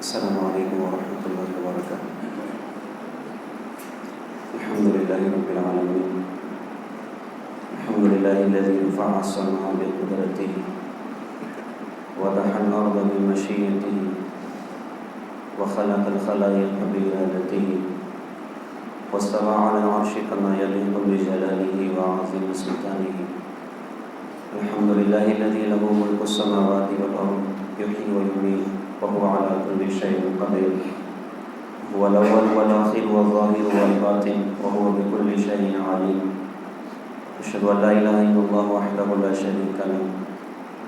السلام علیکم ورحمۃ اللہ وبرکاتہ۔ الحمد للہ رب العالمین، الحمد للہ الذی رفع السماء بقدرتہ وضع الارض بمشیئتہ وخلق الخلائق بارادتہ واستوى على العرش كما يليق بجلالہ وعظیم سلطانہ۔ الحمد للہ الذی لہ ملک السماوات والارض یحیی ویمیت وهو على كل شيء قدير، هو الأول والآخر والظاهر والباطن وهو بكل شيء عليم۔ أشهد أن لا إله إلا الله وحده لا شريك له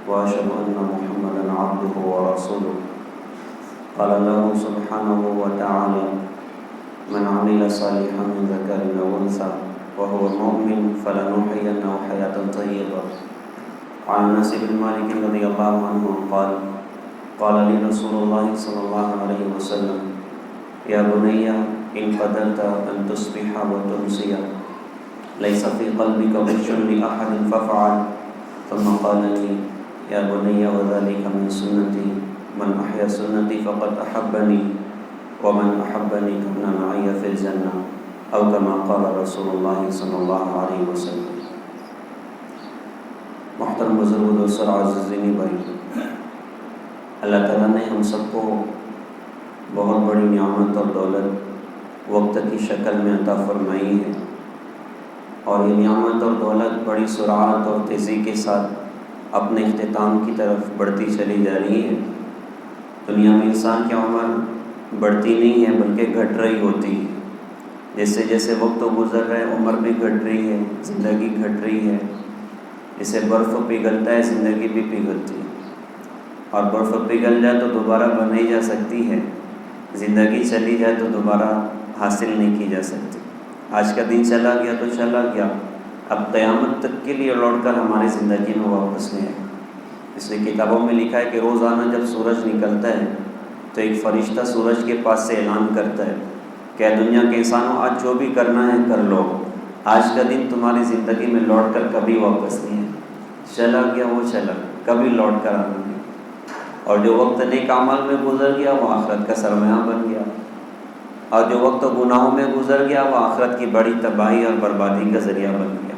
وأشهد أن محمدا عبده ورسوله۔ قال الله سبحانه وتعالى: من عمل صالحا من ذكر أو أنثى وهو مؤمن فلنحيينه حياة طيبة۔ عن أنس بن مالك رضي الله عنه قال: قال لي رسول الله صلى الله عليه وسلم: يا بني إن قدرت أن تصبح وتمسي ليس في قلبك غش لأحد فافعل۔ ثم قال لي: يا بني وذلك من سنتي، من أحيا سنتي فقد أحبني ومن أحبني كان معي في الجنة، أو كما قال رسول الله صلى الله عليه وسلم۔ محترم بزرگ دوستو اور عزیزین بھائی، اللہ تعالیٰ نے ہم سب کو بہت بڑی نعمت اور دولت وقت کی شکل میں عطا فرمائی ہے، اور یہ نعمت اور دولت بڑی سرعت اور تیزی کے ساتھ اپنے اختتام کی طرف بڑھتی چلی جا رہی ہے۔ دنیا میں انسان کی عمر بڑھتی نہیں ہے بلکہ گھٹ رہی ہوتی ہے۔ جیسے جیسے وقت گزر رہا ہے عمر بھی گھٹ رہی ہے، زندگی گھٹ رہی ہے۔ جیسے برف پگھلتا ہے زندگی بھی پگھلتی ہے، اور برف پگھل جائے تو دوبارہ بنائی جا سکتی ہے، زندگی چلی جائے تو دوبارہ حاصل نہیں کی جا سکتی۔ آج کا دن چلا گیا تو چلا گیا، اب قیامت تک کے لیے لوٹ کر ہماری زندگی میں واپس نہیں آئے۔ اس لیے کتابوں میں لکھا ہے کہ روزانہ جب سورج نکلتا ہے تو ایک فرشتہ سورج کے پاس سے اعلان کرتا ہے کہ اے دنیا کے انسانوں، آج جو بھی کرنا ہے کر لو، آج کا دن تمہاری زندگی میں لوٹ کر کبھی واپس نہیں ہے، چلا گیا وہ چلا، کبھی لوٹ کر آنا نہیں۔ اور جو وقت نیک اعمال میں گزر گیا وہ آخرت کا سرمایہ بن گیا، اور جو وقت گناہوں میں گزر گیا وہ آخرت کی بڑی تباہی اور بربادی کا ذریعہ بن گیا۔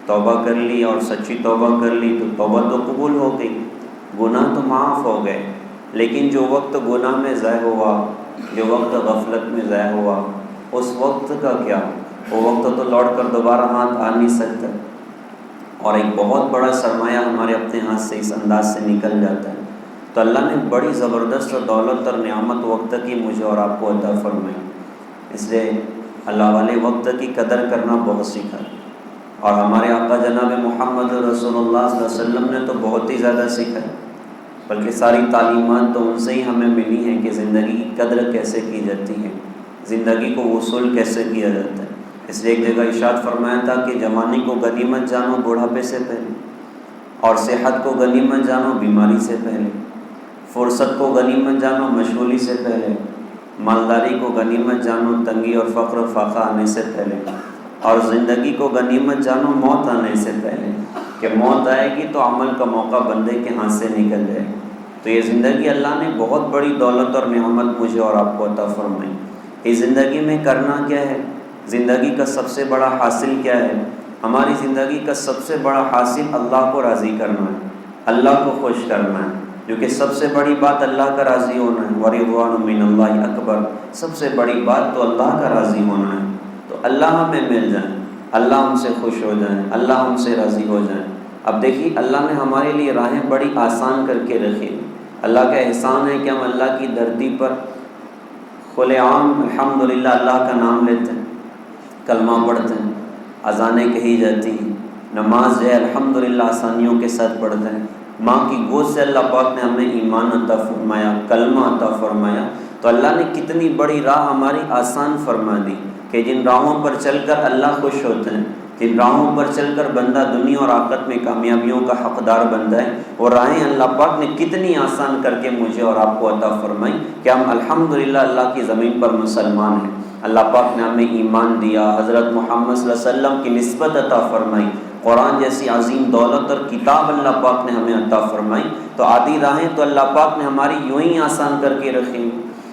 توبہ کر لی اور سچی توبہ کر لی تو توبہ تو قبول ہو گئی، گناہ تو معاف ہو گئے، لیکن جو وقت گناہ میں ضائع ہوا، جو وقت غفلت میں ضائع ہوا، اس وقت کا کیا؟ وہ وقت تو لوٹ کر دوبارہ ہاتھ آ نہیں سکتا، اور ایک بہت بڑا سرمایہ ہمارے اپنے ہاتھ سے اس انداز سے نکل جاتا ہے۔ تو اللہ نے بڑی زبردست دولت اور نعمت وقت کی مجھے اور آپ کو عطا فرمائی، اس لیے اللہ والے وقت کی قدر کرنا بہت سیکھا، اور ہمارے آقا جناب محمد رسول اللہ صلی اللہ علیہ وسلم نے تو بہت ہی زیادہ سیکھا ہے، بلکہ ساری تعلیمات تو ان سے ہی ہمیں ملی ہیں کہ زندگی کی قدر کیسے کی جاتی ہے، زندگی کو وصول کیسے کیا جاتا ہے۔ اس لیے ایک جگہ ارشاد فرمایا تھا کہ جوانی کو غنیمت جانو بوڑھاپے سے پہلے، اور صحت کو غنیمت جانو بیماری سے پہلے، فرصت کو غنیمت جانو مشغولی سے پہلے، مالداری کو غنیمت جانو تنگی اور فقر و فاقہ آنے سے پہلے، اور زندگی کو غنیمت جانو موت آنے سے پہلے، کہ موت آئے گی تو عمل کا موقع بندے کے ہاتھ سے نکل جائے۔ تو یہ زندگی اللہ نے بہت بڑی دولت اور نعمت مجھے اور آپ کو عطا فرمائی۔ اس زندگی میں کرنا کیا ہے؟ زندگی کا سب سے بڑا حاصل کیا ہے؟ ہماری زندگی کا سب سے بڑا حاصل اللہ کو راضی کرنا ہے، اللہ کو خوش کرنا ہے، کیونکہ سب سے بڑی بات اللہ کا راضی ہونا ہے۔ وَرِضْوَانٌ مِّنَ اللَّهِ اکبر، سب سے بڑی بات تو اللہ کا راضی ہونا ہے۔ تو اللہ ہمیں مل جائیں، اللہ ہم سے خوش ہو جائیں، اللہ ہم سے راضی ہو جائیں۔ اب دیکھیے اللہ نے ہمارے لیے راہیں بڑی آسان کر کے رکھی۔ اللہ کا احسان ہے کہ ہم اللہ کی دھرتی پر کھلے عام الحمدللہ اللہ کا نام لیتے ہیں، کلمہ پڑھتے ہیں، اذانیں کہی جاتی ہیں، نماز جو ہے الحمدللہ آسانیوں کے ساتھ پڑھتے ہیں۔ ماں کی گود سے اللہ پاک نے ہمیں ایمان عطا فرمایا، کلمہ عطا فرمایا، تو اللہ نے کتنی بڑی راہ ہماری آسان فرما دی کہ جن راہوں پر چل کر اللہ خوش ہوتے ہیں، جن راہوں پر چل کر بندہ دنیا اور آخرت میں کامیابیوں کا حقدار بنتا ہے، وہ راہیں اللہ پاک نے کتنی آسان کر کے مجھے اور آپ کو عطا فرمائی کہ ہم الحمدللہ اللہ کی زمین پر مسلمان ہیں۔ اللہ پاک نے ہمیں ایمان دیا، حضرت محمد صلی اللہ علیہ وسلم کی نسبت عطا فرمائی، قرآن جیسی عظیم دولت اور کتاب اللہ پاک نے ہمیں عطا فرمائی، تو آدھی راہیں تو اللہ پاک نے ہماری یوں ہی آسان کر کے رکھی۔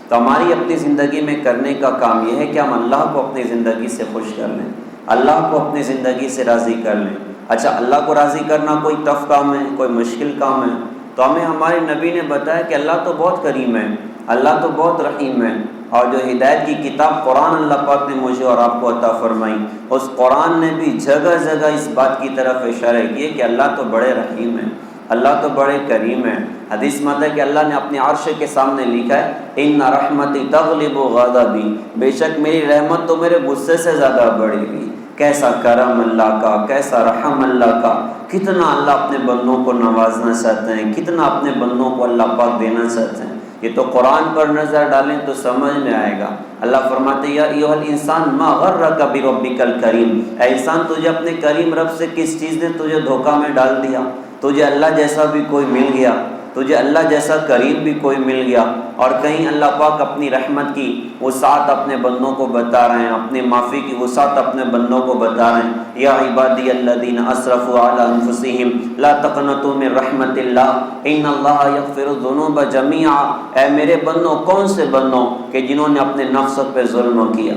تو ہماری اپنی زندگی میں کرنے کا کام یہ ہے کہ ہم اللہ کو اپنی زندگی سے خوش کر لیں، اللہ کو اپنی زندگی سے راضی کر لیں۔ اچھا، اللہ کو راضی کرنا کوئی ٹف کام ہے، کوئی مشکل کام ہے؟ تو ہمیں ہمارے نبی نے بتایا کہ اللہ تو بہت کریم ہے، اللہ تو بہت رحیم ہے، اور جو ہدایت کی کتاب قرآن اللہ پاک نے مجھے اور آپ کو عطا فرمائی، اس قرآن نے بھی جگہ جگہ اس بات کی طرف اشارہ کیے کہ اللہ تو بڑے رحیم ہے، اللہ تو بڑے کریم ہے۔ حدیث میں آتا ہے کہ اللہ نے اپنے عرش کے سامنے لکھا ہے ان رحمتی تغلب غضبی، بے شک میری رحمت تو میرے غصے سے زیادہ بڑی ہوئی۔ کیسا کرم اللہ کا، کیسا رحم اللہ کا، کتنا اللہ اپنے بندوں کو نوازنا چاہتے ہیں، کتنا اپنے بندوں کو اللہ پاک دینا چاہتے ہیں۔ یہ تو قرآن پر نظر ڈالیں تو سمجھ میں آئے گا۔ اللہ فرماتے ہیں یا ایھا الانسان ما غرک بربک الکریم، اے انسان تجھے اپنے کریم رب سے کس چیز نے تجھے دھوکہ میں ڈال دیا؟ تجھے اللہ جیسا بھی کوئی مل گیا، تجھے اللہ جیسا کریم بھی کوئی مل گیا۔ اور کہیں اللہ پاک اپنی رحمت کی وسعت اپنے بندوں کو بتا رہے ہیں، اپنی معافی کی وسعت اپنے بندوں کو بتا رہے ہیں۔ یا عبادی الذین اسرفوا علی انفسہم لا تقنطوا من رحمت اللہ ان اللہ یغفر الذنوب جميعا، اے میرے بندوں، کون سے بندوں کہ جنہوں نے اپنے نفس پہ ظلم کیا۔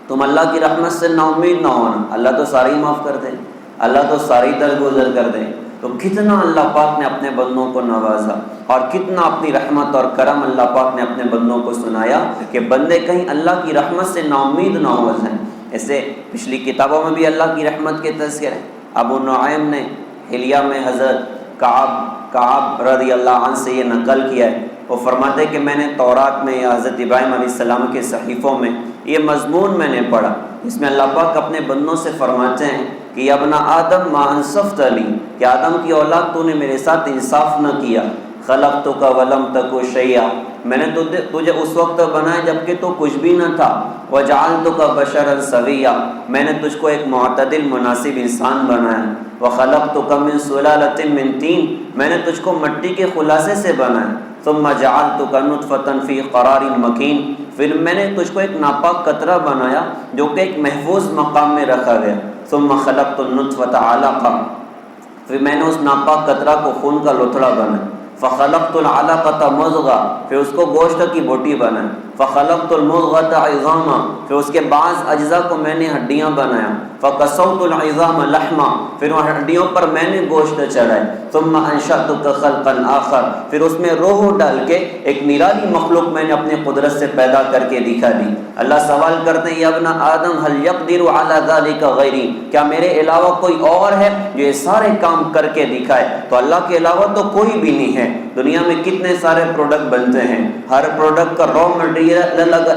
تم اللہ کی رحمت سے نا امید نہ ہونا، اللہ تو ساری معاف کر دے، اللہ تو ساری درگزر کر دے۔ تو کتنا اللہ پاک نے اپنے بندوں کو نوازا، اور کتنا اپنی رحمت اور کرم اللہ پاک نے اپنے بندوں کو سنایا کہ بندے کہیں اللہ کی رحمت سے نا امید نہ ہو جائیں۔ ایسے پچھلی کتابوں میں بھی اللہ کی رحمت کے تذکرے، ابو نعیم نے حلیہ میں حضرت کعب رضی اللہ عنہ سے یہ نقل کیا ہے، وہ فرماتے کہ میں نے تورات میں یا حضرت ابراہیم علیہ السلام کے صحیفوں میں یہ مضمون میں نے پڑھا، اس میں اللہ پاک اپنے بندوں سے فرماتے ہیں کہ یا ابن آدم ما انصفت لی، کہ آدم کی اولاد تو نے میرے ساتھ انصاف نہ کیا۔ خلقتک ولم تک شیئا، میں نے تجھے اس وقت بنایا جبکہ تو کچھ بھی نہ تھا۔ وجعلتک بشرا سویا، میں نے تجھ کو ایک معتدل مناسب انسان بنایا۔ وخلقتک من سلالۃ من طین، میں نے تجھ کو مٹی کے خلاصے سے بنایا۔ ثم جعلتک نطفۃ فی قرار مکین، پھر میں نے تجھ کو ایک ناپاک قطرہ بنایا جو کہ ایک محفوظ مقام میں رکھا گیا۔ ثم خلقت النطفۃ علقہ، پھر میں نے اس ناپاک قطرہ کو خون کا لوتھڑا بنایا۔ فخلقت العلقۃ مضغہ، پھر اس کو گوشت کی بوٹی بنایا۔ فخلقت المضغۃ عظاما، پھر اس کے بعض اجزاء کو میں نے ہڈیاں بنایا۔ فکسوت العظام لحما، پھر ان ہڈیوں پر میں نے گوشت چڑھائے۔ ثم انشأتک خلقا آخر، پھر اس میں روح ڈال کے ایک نرالی مخلوق میں نے اپنے قدرت سے پیدا کر کے دکھا دی۔ اللہ سوال کرتے ہیں یا ابن آدم هل يقدر على ذلك غیری، کیا میرے علاوہ کوئی اور ہے جو یہ سارے کام کر کے دکھائے؟ تو اللہ کے علاوہ تو کوئی بھی نہیں ہے۔ دنیا میں کتنے سارے پروڈکٹ بنتے ہیں، ہر پروڈکٹ کا را مٹیریل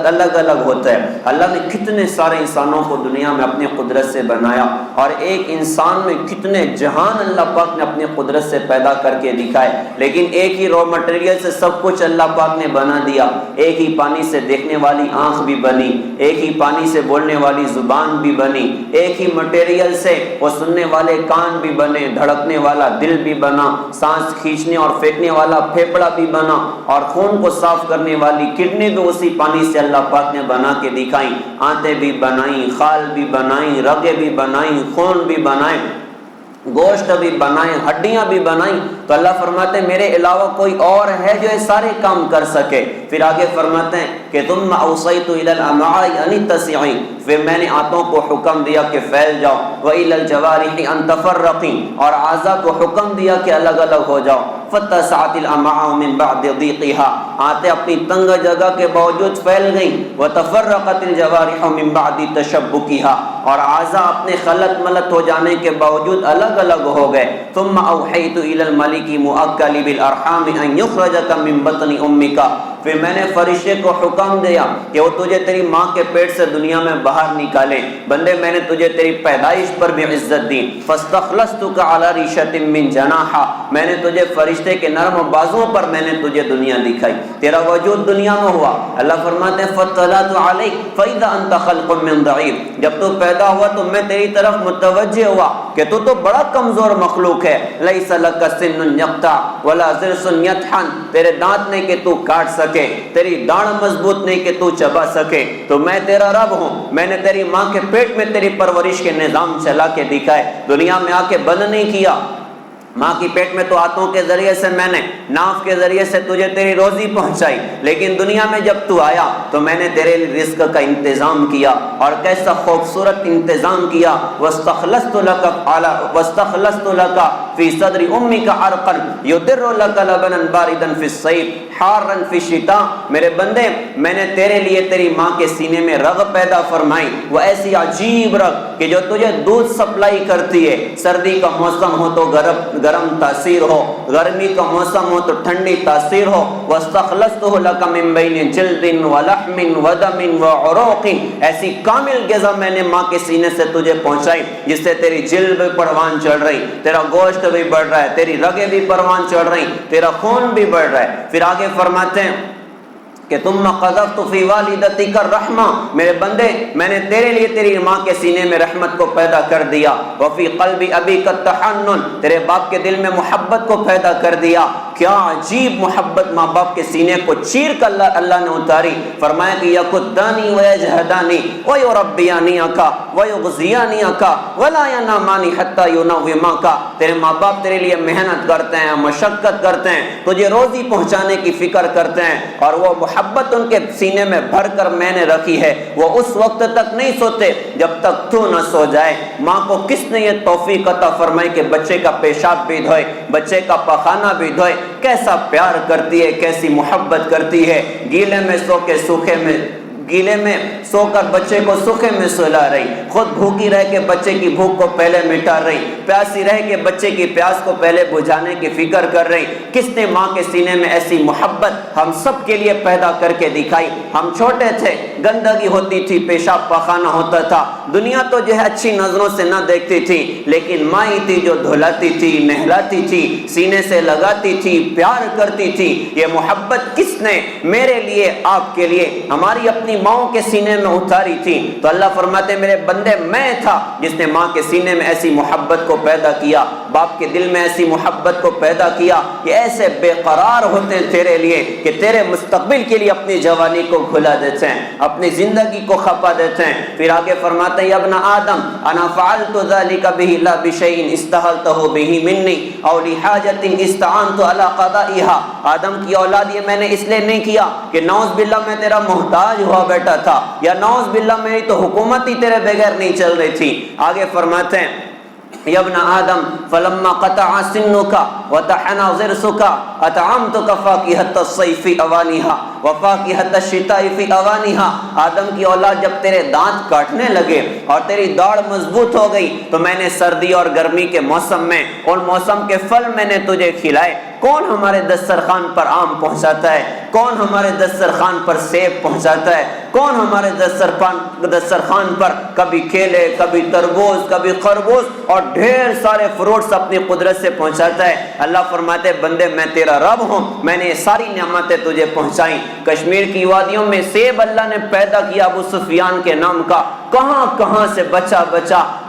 الگ الگ ہوتا ہے۔ اللہ نے کتنے سارے انسانوں کو دنیا میں اپنی قدرت سے بنایا، اور ایک انسان میں کتنے جہان اللہ پاک نے اپنی قدرت سے پیدا کر کے دکھائے، لیکن ایک ہی را مٹیریل سے سب کچھ اللہ پاک نے بنا دیا۔ ایک ہی پانی سے دیکھنے والی آنکھ بھی بنی، ایک ہی پانی سے بولنے والی زبان بھی بنی، ایک ہی مٹیریل سے وہ سننے والے کان بھی بنے، دھڑکنے والا دل بھی بنا، سانس کھینچنے اور پھینکنے والا پھیپڑا بھی بنا، اور خون کو صاف کرنے والی کڈنی بھی اسی پانی سے اللہ پاک نے بنا کے دکھائیں۔ آنتیں بھی بنائیں، خال بھی بنائیں، رگیں بھی بنائیں، خون بھی بنائیں، گوشت بھی بنائیں، ہڈیاں بھی بنائیں۔ تو اللہ فرماتے ہیں میرے علاوہ کوئی اور ہے جو یہ سارے کام کر سکے؟ پھر آگے فرماتے ہیں کہ ثم اوصیت الی الامعاء ان اتسعی، پھر میں نے آنتوں کو حکم دیا کہ پھیل جاؤ، والی الجوارح ان تفرقی، اور اعضاء کو حکم دیا کہ الگ الگ ہو جاؤ۔ فتسعت الامعاء من بعد ضیقها، آنتیں اپنی تنگ جگہ کے باوجود پھیل گئیں۔ وتفرقت الجوارح من بعد تشبکها، اور اعضاء اپنے خلط ملط ہو جانے کے باوجود الگ الگ ہو گئے۔ ثم اوحیت الی الملک مؤکل بالارحام ان یخرجک من بطن امک، پھر میں نے فرشتے کو حکم دیا کہ وہ تجھے تیری ماں کے پیٹ سے دنیا میں باہر نکالے۔ بندے میں نے تجھے تیری پیدائش پر بھی عزت دی۔ فاستخلصتک علی ریشۃ من جناح، میں نے تجھے فرشتے کے نرم بازوؤں پر میں نے تجھے دنیا دکھائی، تیرا وجود دنیا میں ہوا۔ اللہ فرماتے ہیں فاطلعت علیک فاذا انت خلق من ضعیف، جب تو پیدا ہوا تو میں تیری طرف متوجہ ہوا کہ تو بڑا کمزور مخلوق ہے۔ لیس لک سن یقطع ولا ضرس یطحن، تیرے دانت نہیں کہ تو کاٹ سکے، سکے، تیری داڑھ مضبوط نہیں کہ تو چبا سکے، تو میں تیرا رب ہوں۔ میں نے تیری ماں کے پیٹ میں تیری پرورش کے نظام چلا کے دکھائے، دنیا میں آ کے بند نہیں کیا۔ ماں کی پیٹ میں تو ہاتھوں کے ذریعے سے میں نے، ناف کے ذریعے سے تجھے تیری روزی پہنچائی، لیکن دنیا میں جب تو آیا تو میں نے تیرے لیے رزق کا انتظام کیا، اور کیسا خوبصورت انتظام کیا۔ واستخلصت لك في صدر امك عرقا يدر لك لبنا باردا في الصيف حارا في الشتاء۔ میرے بندے، میں نے تیرے لیے تیری ماں کے سینے میں رگ پیدا فرمائی، وہ ایسی عجیب رگ کہ جو تجھے دودھ سپلائی کرتی ہے۔ سردی کا موسم ہو تو گرم تاثیر ہو، گرمی کا موسم ہو تو ٹھنڈی تاثیر ہو۔ واستخلصته لك من بين جلد ولحم ودم وعروق، ایسی کامل غذا میں نے ماں کے سینے سے تجھے پہنچائی جس سے تیری جلد بھی پروان چڑھ رہی، تیرا گوشت بھی بڑھ رہا ہے، تیری رگیں بھی پروان چڑھ رہی، تیرا خون بھی بڑھ رہا ہے۔ پھر آگے فرماتے ہیں کہ ثم قذفت في والدتك الرحمہ، میرے بندے میں نے تیرے لیے تیری ماں کے سینے میں رحمت کو پیدا کر دیا۔ وفي قلب ابيك التحنن، تیرے باپ کے دل میں محبت کو پیدا کر دیا۔ کیا عجیب محبت ماں باپ کے سینے کو چیر کر اللہ نے اتاری۔ فرمایا کہ یقدانی ویجہدانی ویربیانیک ویغزیانیک ولا ینامانی حتی ینومک، تیرے ماں باپ تیرے لیے محنت کرتے ہیں، مشقت کرتے ہیں، تجھے روزی پہنچانے کی فکر کرتے ہیں، اور وہ محبت ان کے سینے میں بھر کر میں نے رکھی ہے۔ وہ اس وقت تک نہیں سوتے جب تک تو نہ سو جائے۔ ماں کو کس نے یہ توفیق عطا فرمائی کہ بچے کا پیشاب بھی دھوئے، بچے کا پخانہ بھی دھوئے؟ کیسا پیار کرتی ہے، کیسی محبت کرتی ہے۔ گیلے میں سو کے سوکھے میں، گیلے میں سو کر بچے کو سوکھے میں سلا رہی، خود بھوکی رہ کے بچے کی بھوک کو پہلے مٹا رہی، پیاسی رہ کے بچے کی پیاس کو پہلے بجھانے کی فکر کر رہی۔ کس نے ماں کے سینے میں ایسی محبت ہم سب کے لیے پیدا کر کے دکھائی؟ ہم چھوٹے تھے، گندگی ہوتی تھی، پیشاب پخانہ ہوتا تھا، دنیا تو جو ہے اچھی نظروں سے نہ دیکھتی تھی، لیکن ماں ہی تھی جو دھلاتی تھی، نہلاتی تھی، سینے سے لگاتی تھی، پیار کرتی تھی۔ یہ محبت کس نے میرے لیے، آپ کے لیے، ہماری اپنی ماں کے سینے میں اتاری تھی؟ تو اللہ فرماتے میرے بندے، میں تھا جس نے ماں کے سینے میں ایسی محبت کو پیدا کیا، باپ کے دل میں ایسی محبت کو پیدا کیا۔ یہ ایسے بے قرار ہوتے ہیں تیرے لیے کہ تیرے مستقبل کے لیے اپنی جوانی کو کھلا دیتے ہیں، اپنی زندگی کو کھپا دیتے ہیں۔ پھر آگے فرماتے ہیں ابن آدم انا فعلت ذلك به لا بشيء استحلته به مني او لحاجة استعنت على قضائها۔ آدم کی اولاد، یہ میں نے اس لیے نہیں کیا کہ نعوذ باللہ میں تیرا محتاج ہوا بیٹا تھا، یا نعوذ باللہ میری تو حکومت ہی تیرے بغیر نہیں چل رہی تھی۔ آگے فرماتے ہیں یا ابن آدم فلما قطع سنك وتحنى ضرسك اطعمتك فاكهة الصيف اوانها وفاكهة الشتاء في اوانها۔ آدم کی اولاد، جب تیرے دانت کاٹنے لگے اور تیری داڑھ مضبوط ہو گئی تو میں نے سردی اور گرمی کے موسم میں اور موسم کے پھل میں نے تجھے کھلائے۔ کون ہمارے دسترخوان پر آم پہنچاتا ہے؟ کون ہمارے دسترخوان پر سیب پہنچاتا ہے؟ کون ہمارے دسترخوان پر کبھی کیلے، کبھی تربوز، کبھی خربوز اور ڈھیر سارے فروٹس اپنی قدرت سے پہنچاتا ہے؟ اللہ فرماتے بندے میں تیرا رب ہوں، میں نے یہ ساری نعمتیں تجھے پہنچائیں۔ کشمیر کی وادیوں میں سیب اللہ نے پیدا کیا ابو سفیان کے نام کا، کہاں کہاں سے بچا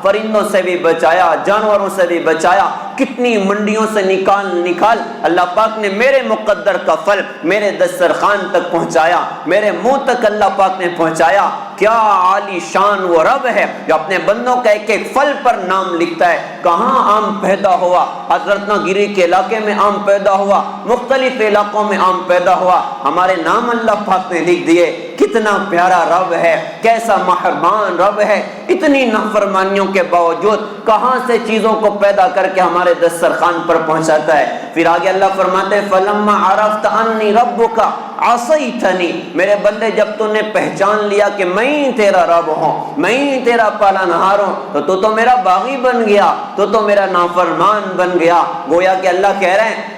پرندوں سے بھی بچایا، جانوروں سے بھی بچایا، کتنی منڈیوں سے نکال اللہ پاک نے میرے مقدر کا پھل میرے دسترخوان تک پہنچایا، میرے منہ تک اللہ پاک نے پہنچایا۔ کیا عالی شان وہ رب ہے جو اپنے بندوں کا ایک ایک پھل پر نام لکھتا ہے۔ کہاں آم پیدا ہوا؟ حضرت گیری کے علاقے میں آم پیدا ہوا، مختلف علاقوں میں آم پیدا ہوا، ہمارے نام اللہ پاک نے لکھ دیے۔ کتنا پیارا رب ہے، کیسا مہربان رب ہے، اتنی نافرمانیوں کے باوجود کہاں سے چیزوں کو پیدا کر کے ہمارے دسترخوان پر پہنچاتا ہے۔ پھر آگے اللہ فرماتے ہیں فلما عرفت انی ربک عصیتنی، میرے بندے جب تو نے پہچان لیا کہ میں ہی تیرا رب ہوں، میں ہی تیرا پالنہار ہوں، تو میرا باغی بن گیا، تو میرا نافرمان بن گیا۔ گویا کہ اللہ کہہ رہے ہیں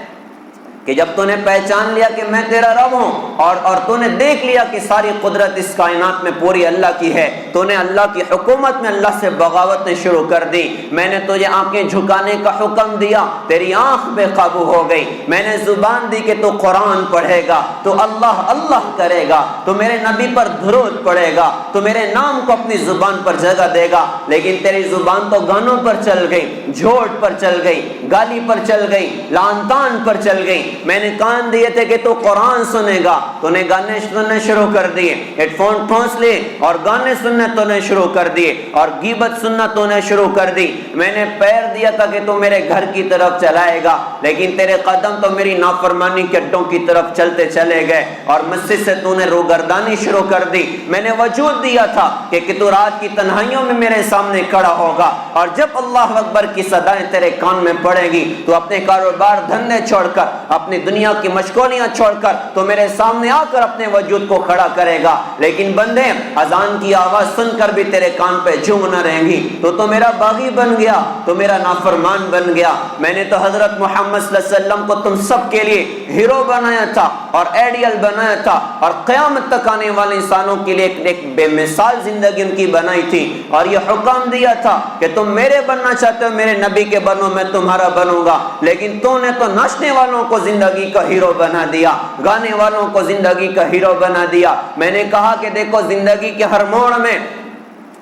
کہ جب تو نے پہچان لیا کہ میں تیرا رب ہوں اور تو نے دیکھ لیا کہ ساری قدرت اس کائنات میں پوری اللہ کی ہے، تو نے اللہ کی حکومت میں اللہ سے بغاوتیں شروع کر دی۔ میں نے تجھے آنکھیں جھکانے کا حکم دیا، تیری آنکھ بے قابو ہو گئی۔ میں نے زبان دی کہ تو قرآن پڑھے گا، تو اللہ اللہ کرے گا، تو میرے نبی پر درود پڑھے گا، تو میرے نام کو اپنی زبان پر جگہ دے گا، لیکن تیری زبان تو گانوں پر چل گئی، جھوٹ پر چل گئی، گالی پر چل گئی، لعن طعن پر چل گئی۔ میں نے کان دیے تھے کہ تو قرآن سنے گا، تو نے گانے سننے شروع کر دیے، ہیڈ فون ٹھونس لیے اور گانے سننے تو نے شروع کر دیے، اور غیبت سننا تو نے شروع کر دی۔ میں نے پیر دیا تھا کہ تو میرے گھر کی طرف چلائے گا، لیکن تیرے قدم تو میری نافرمانی کے اڈوں کی طرف چلتے چلے گئے، اور مسجد سے تو نے روگردانی شروع کر دی۔ میں نے وجود دیا تھا کہ تو رات کی تنہائیوں میں میرے سامنے کھڑا ہوگا، اور جب اللہ اکبر کی صدائیں تیرے کان میں پڑے گی تو اپنے کاروبار دھندے چھوڑ کر، اپنی دنیا کی مشغولیاں چھوڑ کر تو میرے سامنے آ کر اپنے وجود کو کھڑا کرے گا۔ لیکن بندے، اذان کی آواز سن کر بھی تیرے کان پہ جھوم نہ رہیں گی، تو میرا باغی بن گیا، تو میرا نافرمان بن گیا۔ میں نے تو حضرت محمد صلی اللہ علیہ وسلم کو تم سب کے لیے ہیرو بنایا تھا اور آئیڈیل بنایا تھا، اور قیامت تک آنے والے انسانوں کے لیے ایک بے مثال زندگی ان کی بنائی تھی، اور یہ حکم دیا تھا کہ تم میرے بننا چاہتے ہو میرے نبی کے بنو، میں تمہارا بنوں گا۔ لیکن تو نے تو ناچنے والوں کو زندگی کا ہیرو بنا دیا، گانے والوں کو زندگی کا ہیرو بنا دیا۔ میں نے کہا کہ دیکھو، زندگی کے ہر موڑ میں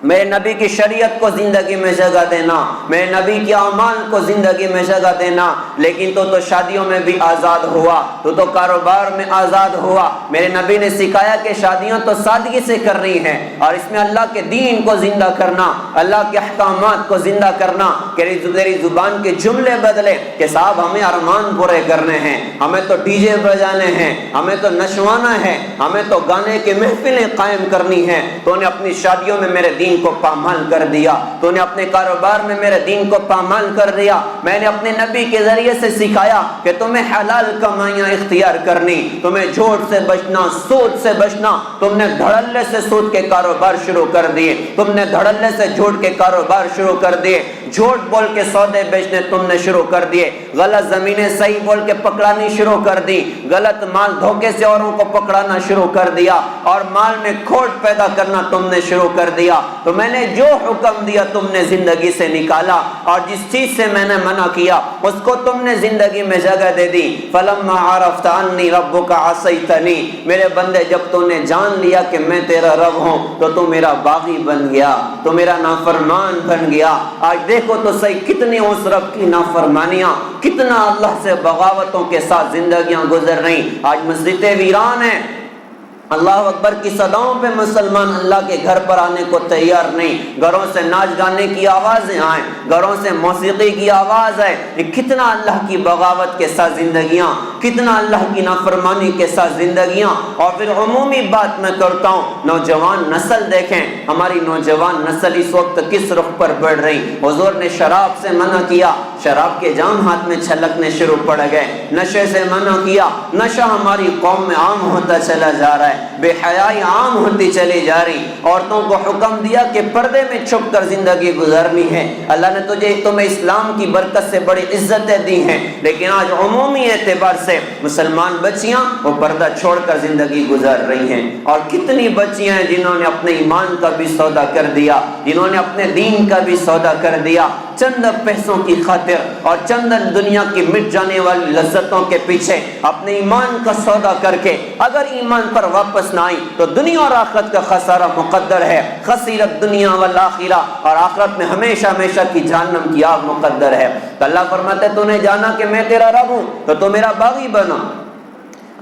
میرے نبی کی شریعت کو زندگی میں جگہ دینا، میرے نبی کے اعمال کو زندگی میں جگہ دینا۔ لیکن تو شادیوں میں بھی آزاد ہوا، تو کاروبار میں آزاد ہوا۔ میرے نبی نے سکھایا کہ شادیاں تو سادگی سے کرنی ہیں، اور اس میں اللہ کے دین کو زندہ کرنا، اللہ کے احکامات کو زندہ کرنا۔ کہ تیری زبان کے جملے بدلے کہ صاحب ہمیں ارمان پورے کرنے ہیں، ہمیں تو ڈی جے بجانے ہیں، ہمیں تو نچوانا ہے، ہمیں تو گانے کی محفلیں قائم کرنی ہیں۔ تو نے اپنی شادیوں میں میرے دین کو پامال کر دیا، تو نے اپنے کاروبار میں میرے دین کو پامال کر دیا۔ میں نے اپنے نبی کے ذریعے سے سکھایا کہ تمہیں حلال کمائیاں اختیار کرنی، تمہیں جھوٹ سے بچنا، سود سے بچنا۔ تم نے دھڑلے سے سود کے کاروبار شروع کر دیے، تم نے دھڑلے سے جھوٹ کے کاروبار شروع کر دیے، جھوٹ بول کے سودے بیچنے تم نے شروع کر دیے، غلط زمینیں صحیح بول کے پکڑانی شروع کر دی، غلط مال دھوکے سے اوروں کو پکڑانا شروع کر دیا، اور مال میں کھوٹ پیدا کرنا تم نے شروع کر دیا۔ تو میں نے جو حکم دیا تم نے زندگی سے نکالا، اور جس چیز سے میں نے منع کیا اس کو تم نے زندگی میں جگہ دے دی۔ فَلَمَّا عَرَفْتَ عَنِّي رَبُّكَ عَصَيْتَنِي، میرے بندے جب تو نے جان لیا کہ میں تیرا رب ہوں تو میرا باغی بن گیا، تو میرا نافرمان بن گیا۔ آج دیکھو تو صحیح کتنی اس رب کی نافرمانیاں، کتنا اللہ سے بغاوتوں کے ساتھ زندگیاں گزر رہی۔ آج مسجدیں ویران ہیں، اللہ اکبر کی صداؤں پہ مسلمان اللہ کے گھر پر آنے کو تیار نہیں۔ گھروں سے ناچ گانے کی آوازیں آئیں، گھروں سے موسیقی کی آواز ہے۔ یہ کتنا اللہ کی بغاوت کے ساتھ زندگیاں، کتنا اللہ کی نافرمانی کے ساتھ زندگیاں۔ اور پھر عمومی بات میں کرتا ہوں، نوجوان نسل دیکھیں، ہماری نوجوان نسل اس وقت کس رخ پر بڑھ رہی۔ حضور نے شراب سے منع کیا، شراب کے جام ہاتھ میں چھلکنے شروع پڑ گئے۔ نشے سے منع کیا، نشہ ہماری قوم میں عام ہوتا چلا جا رہا ہے، بے حیائی عام ہوتی چلی جا رہی۔ عورتوں کو حکم دیا کہ پردے میں چھپ کر زندگی گزارنی ہے۔ اللہ نے تمہیں اسلام کی برکت سے بڑی عزتیں دی ہیں، لیکن آج عمومی اعتبار سے مسلمان بچیاں وہ پردہ چھوڑ کر زندگی گزار رہی ہیں۔ اور کتنی بچیاں ہیں جنہوں نے اپنے ایمان کا بھی سودا کر دیا، جنہوں نے اپنے دین کا بھی سودا کر دیا، چند پیسوں کی خاطر اور چند دنیا کی مٹ جانے والی لذتوں کے پیچھے اپنے ایمان کا سودا کر کے اگر ایمان پر واپس نہ آئی تو دنیا اور آخرت کا خسارہ مقدر ہے۔ خسیرت دنیا والآخرہ، اور آخرت میں ہمیشہ ہمیشہ کی جہنم کی آگ مقدر ہے۔ تو اللہ فرماتے تو نے جانا کہ میں تیرا رب ہوں تو میرا باغی بنا۔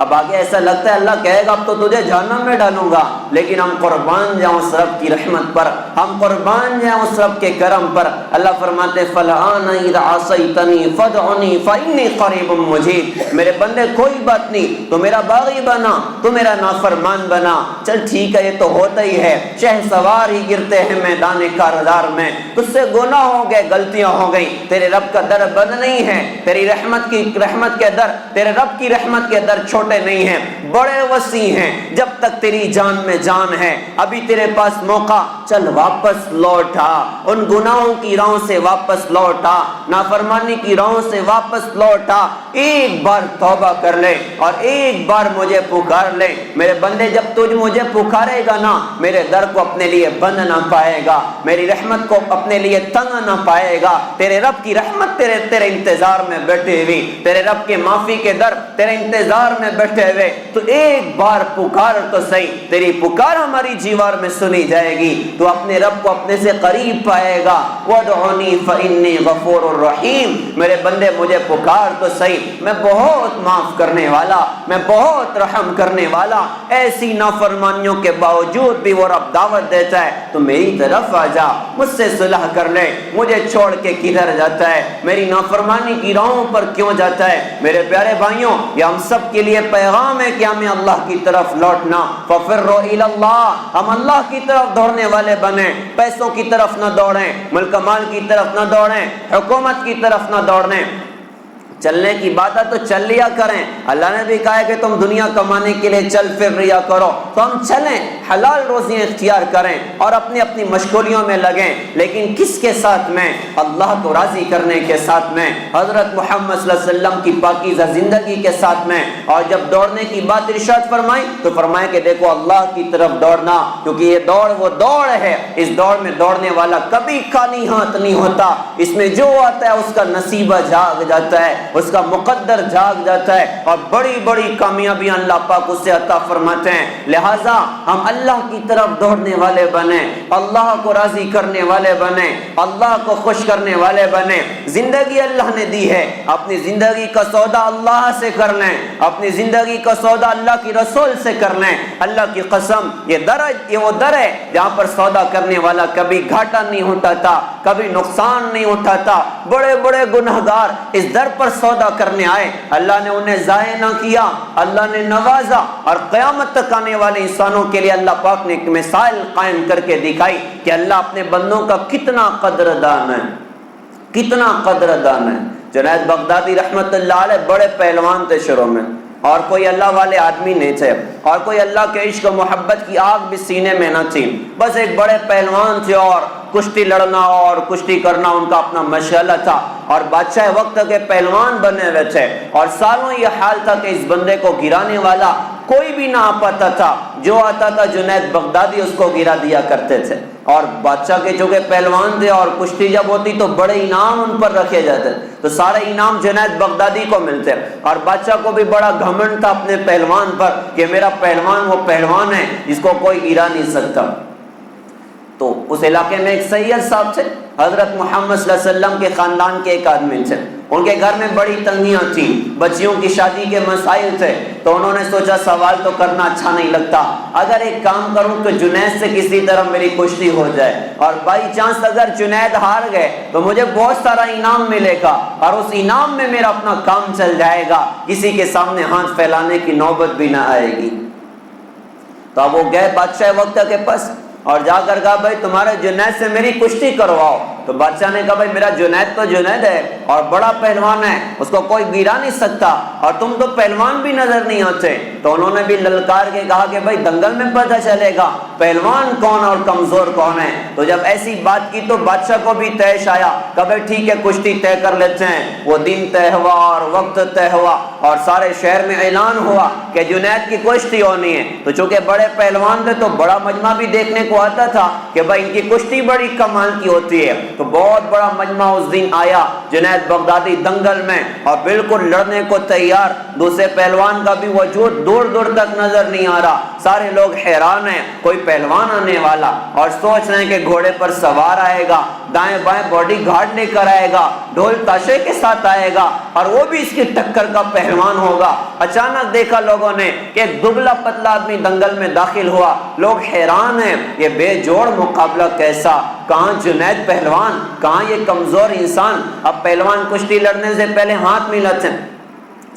اب آگے ایسا لگتا ہے اللہ کہے گا اب تو تجھے جہنم میں ڈالوں گا، لیکن ہم قربان جائیں اس رب کی رحمت پر، ہم قربان جائیں اس رب کے کرم پر۔ اللہ فرماتے فَالْآنَ إِذْ عَصَيْتَنِي فَادْعُنِي فَإِنِّي قَرِيبٌ مُجِيبٌ، میرے بندے کوئی بات نہیں، تو میرا باغی بنا، تو میرا نافرمان بنا۔ چل ٹھیک ہے، یہ تو ہوتا ہی ہے، شہ سوار ہی گرتے ہیں میدان کارزار میں، تجھ سے گناہ ہو گئے، غلطیاں ہو گئی، تیرے رب کا در بند نہیں ہے، تیری رحمت کے در، تیرے رب کی رحمت کے در چھوٹے نہیں ہیں، بڑے وسیع ہیں۔ جب تک تیری جان میں جان ہے، ابھی تیرے پاس موقع، چل واپس لوٹ آ، ان گناہوں کی راہوں سے واپس لوٹ آ، نافرمانی کی راہوں سے واپس لوٹ آ، ایک بار توبہ کر لے اور ایک بار مجھے پکار لے۔ میرے بندے جب تجھ مجھے پکارے گا نا، میرے در کو اپنے لیے بند نہ پائے گا، میری رحمت کو اپنے لیے تنگ نہ پائے گا۔ تیرے رب کی رحمت تیرے انتظار میں بیٹھے ہوئی، تیرے رب کے معافی کے در تیرے انتظار میں بیٹھے ہوئے، تو ایک بار پکار تو صحیح، تیری پکار ہماری جیوار میں سنی جائے گی۔ تو اپنے اپنے رب کو اپنے سے قریب پائے گا۔ وَادْعُنِي فَإِنِّي غَفُورٌ رَحِيمٌ، میرے بندے مجھے پکار تو صحیح، میں بہت معاف کرنے والا، میں بہت رحم کرنے والا۔ ایسی نافرمانیوں کے باوجود بھی وہ رب دعوت دیتا ہے تو میری طرف آ جا، مجھ سے صلح کر لے، مجھے چھوڑ کے کدھر جاتا ہے، میری نافرمانی کی راہوں پر کیوں جاتا ہے؟ میرے پیارے بھائیوں، یہ ہم سب کے لیے پیغام ہے کہ ہمیں اللہ کی طرف لوٹنا۔ فَفِرُّوا إِلَى اللَّهِ، ہم اللہ کی طرف دوڑنے والے بنیں، پیسوں کی طرف نہ دوڑیں، ملک مال کی طرف نہ دوڑیں، حکومت کی طرف نہ دوڑیں۔ چلنے کی بات ہے تو چل لیا کریں، اللہ نے بھی کہا ہے کہ تم دنیا کمانے کے لیے چل پھر لیا کرو، تو ہم چلیں، حلال روزیاں اختیار کریں اور اپنی اپنی مشغولیوں میں لگیں، لیکن کس کے ساتھ میں؟ اللہ کو راضی کرنے کے ساتھ میں، حضرت محمد صلی اللہ علیہ وسلم کی پاکیزہ زندگی کے ساتھ میں۔ اور جب دوڑنے کی بات ارشاد فرمائی تو فرمایا کہ دیکھو اللہ کی طرف دوڑنا، کیونکہ یہ دوڑ وہ دوڑ ہے، اس دوڑ میں دوڑنے والا کبھی خالی ہاتھ نہیں ہوتا، اس میں جو آتا ہے اس کا نصیبہ جاگ جاتا ہے، اس کا مقدر جاگ جاتا ہے، اور بڑی بڑی کامیابیاں اللہ پاک اس سے عطا فرماتے ہیں۔ لہٰذا ہم اللہ کی طرف دوڑنے والے بنیں، اللہ کو راضی کرنے والے بنیں، اللہ کو خوش کرنے والے بنیں۔ زندگی اللہ نے دی ہے، اپنی زندگی کا سودا اللہ سے کر لیں، اپنی زندگی کا سودا اللہ کی رسول سے کر لیں۔ اللہ کی قسم یہ وہ در ہے جہاں پر سودا کرنے والا کبھی گھاٹا نہیں ہوتا تھا، کبھی نقصان نہیں اٹھاتا۔ بڑے بڑے گنہگار اس در پر سودا کرنے آئے، اللہ نے انہیں ضائع نہ کیا، اللہ نے نوازا، اور قیامت تک آنے والے انسانوں کے لیے اللہ پاک نے ایک مثال قائم کر کے دکھائی کہ اللہ اپنے بندوں کا کتنا قدردان ہے، کتنا قدردان ہے۔ جنید بغدادی رحمت اللہ علیہ بڑے پہلوان تھے شروع میں، اور کوئی اللہ والے آدمی نہیں تھے، اور کوئی اللہ کے عشق و محبت کی آگ بھی سینے میں نہ تھی، بس ایک بڑے پہلوان تھے، اور کشتی لڑنا اور کشتی کرنا ان کا اپنا مشغلہ تھا، اور بادشاہ وقت کے پہلوان بنے ہوئے تھے، اور سالوں یہ حال تھا کہ اس بندے کو گرانے والا کوئی بھی نہ آ پاتا تھا، جو آتا تھا جنید بغدادی اس کو گرا دیا کرتے تھے۔ اور بادشاہ کے جو کہ پہلوان تھے، اور کشتی جب ہوتی تو بڑے انعام ان پر رکھے جاتے، تو سارے انعام جنید بغدادی کو ملتے، اور بادشاہ کو بھی بڑا گھمنڈ تھا اپنے پہلوان پر کہ میرا پہلوان وہ پہلوان ہے جس کو کوئی گرا نہیں سکتا۔ تو اس علاقے میں ایک سید صاحب تھے، حضرت محمد صلی اللہ علیہ وسلم کے خاندان کے ایک آدمی تھے، ان کے گھر میں بڑی تنگیاں تھیں، بچیوں کی شادی کے مسائل تھے، تو انہوں نے سوچا سوال تو کرنا اچھا نہیں لگتا، اگر ایک کام کروں تو جنید سے کسی طرح میری کشتی ہو جائے، اور بائی چانس اگر جنید ہار گئے تو مجھے بہت سارا انعام ملے گا، اور اس انعام میں میرا اپنا کام چل جائے گا، کسی کے سامنے ہاتھ پھیلانے کی نوبت بھی نہ آئے گی۔ تو اب وہ گئے بادشاہ وقت کے پاس، اور جا کر کہا بھائی تمہارے جنید سے میری کشتی کرواؤ۔ تو بادشاہ نے کہا بھائی میرا جنید تو جنید ہے اور بڑا پہلوان ہے، اس کو کوئی گرا نہیں سکتا، اور تم تو پہلوان بھی نظر نہیں آتے۔ تو انہوں نے بھی للکار کے کہا کہ بھائی دنگل میں پتہ چلے گا پہلوان کون اور کمزور کون ہے۔ تو جب ایسی بات کی تو بادشاہ کو بھی طیش آیا، کہا بھائی ٹھیک ہے کشتی طے کر لیتے ہیں۔ وہ دن طے ہوا اور وقت طے ہوا، اور سارے شہر میں اعلان ہوا کہ جنید کی کشتی ہونی ہے۔ تو چونکہ بڑے پہلوان تھے تو بڑا مجمع بھی دیکھنے کو آتا تھا کہ بھائی ان کی کشتی بڑی کمال کی ہوتی ہے، تو بہت بڑا مجمع اس دن آیا جنید بغدادی دنگل میں، اور بالکل لڑنے کو تیار، دوسرے پہلوان کا بھی وجود دور دور تک نظر نہیں آ رہا، سارے لوگ حیران ہیں کوئی پہلوان آنے والا، اور سوچ رہے ہیں کہ گھوڑے پر سوار آئے گا، دائیں بائیں باڈی گارڈ لے کر آئے گا، ڈھول تاشے کے ساتھ آئے گا، اور وہ بھی اس کی ٹکر کا پہلوان ہوگا۔ اچانک دیکھا لوگوں نے کہ ایک دبلا پتلا آدمی دنگل میں داخل ہوا، لوگ حیران ہیں یہ بے جوڑ مقابلہ کیسا، کہاں جنید پہلوان، کہاں یہ کمزور انسان۔ اب پہلوان کشتی لڑنے سے پہلے ہاتھ ملاتے ہیں،